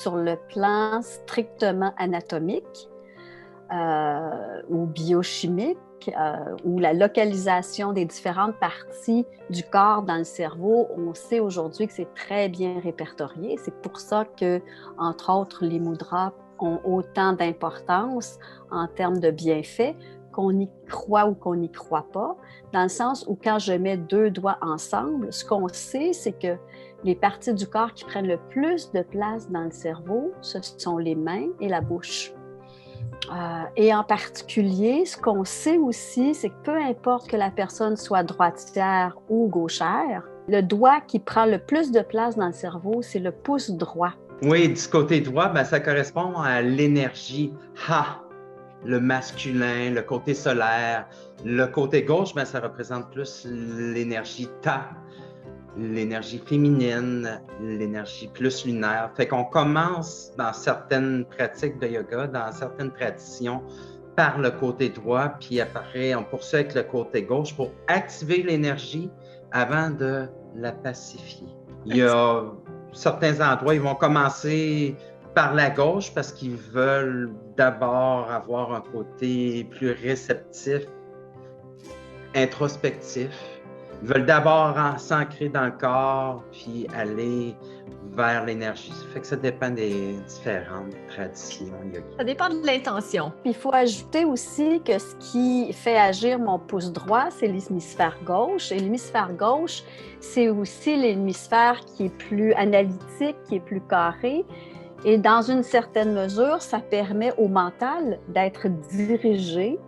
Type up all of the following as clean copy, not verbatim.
sur le plan strictement anatomique ou biochimique, ou la localisation des différentes parties du corps dans le cerveau, on sait aujourd'hui que c'est très bien répertorié. C'est pour ça que, entre autres, les mudras ont autant d'importance en termes de bienfaits, qu'on y croit ou qu'on n'y croit pas, dans le sens où quand je mets deux doigts ensemble, ce qu'on sait, c'est que les parties du corps qui prennent le plus de place dans le cerveau, ce sont les mains et la bouche. Et en particulier, ce qu'on sait aussi, c'est que peu importe que la personne soit droitière ou gauchère, le doigt qui prend le plus de place dans le cerveau, c'est le pouce droit. Oui, du côté droit, ben, ça correspond à l'énergie Ha, le masculin, le côté solaire. Le côté gauche, ben, ça représente plus l'énergie Ta, l'énergie féminine, l'énergie plus lunaire. Fait qu'on commence dans certaines pratiques de yoga, dans certaines traditions, par le côté droit, puis après, on poursuit avec le côté gauche pour activer l'énergie avant de la pacifier. Il y a certains endroits, ils vont commencer par la gauche parce qu'ils veulent d'abord avoir un côté plus réceptif, introspectif. Ils veulent d'abord s'ancrer dans le corps, puis aller vers l'énergie. Ça fait que ça dépend des différentes traditions yogiques. Ça dépend de l'intention. Puis il faut ajouter aussi que ce qui fait agir mon pouce droit, c'est l'hémisphère gauche. Et l'hémisphère gauche, c'est aussi l'hémisphère qui est plus analytique, qui est plus carré. Et dans une certaine mesure, ça permet au mental d'être dirigé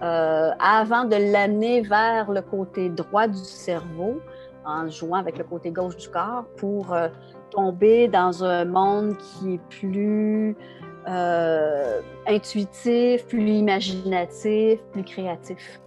avant de l'amener vers le côté droit du cerveau, en jouant avec le côté gauche du corps, pour tomber dans un monde qui est plus intuitif, plus imaginatif, plus créatif.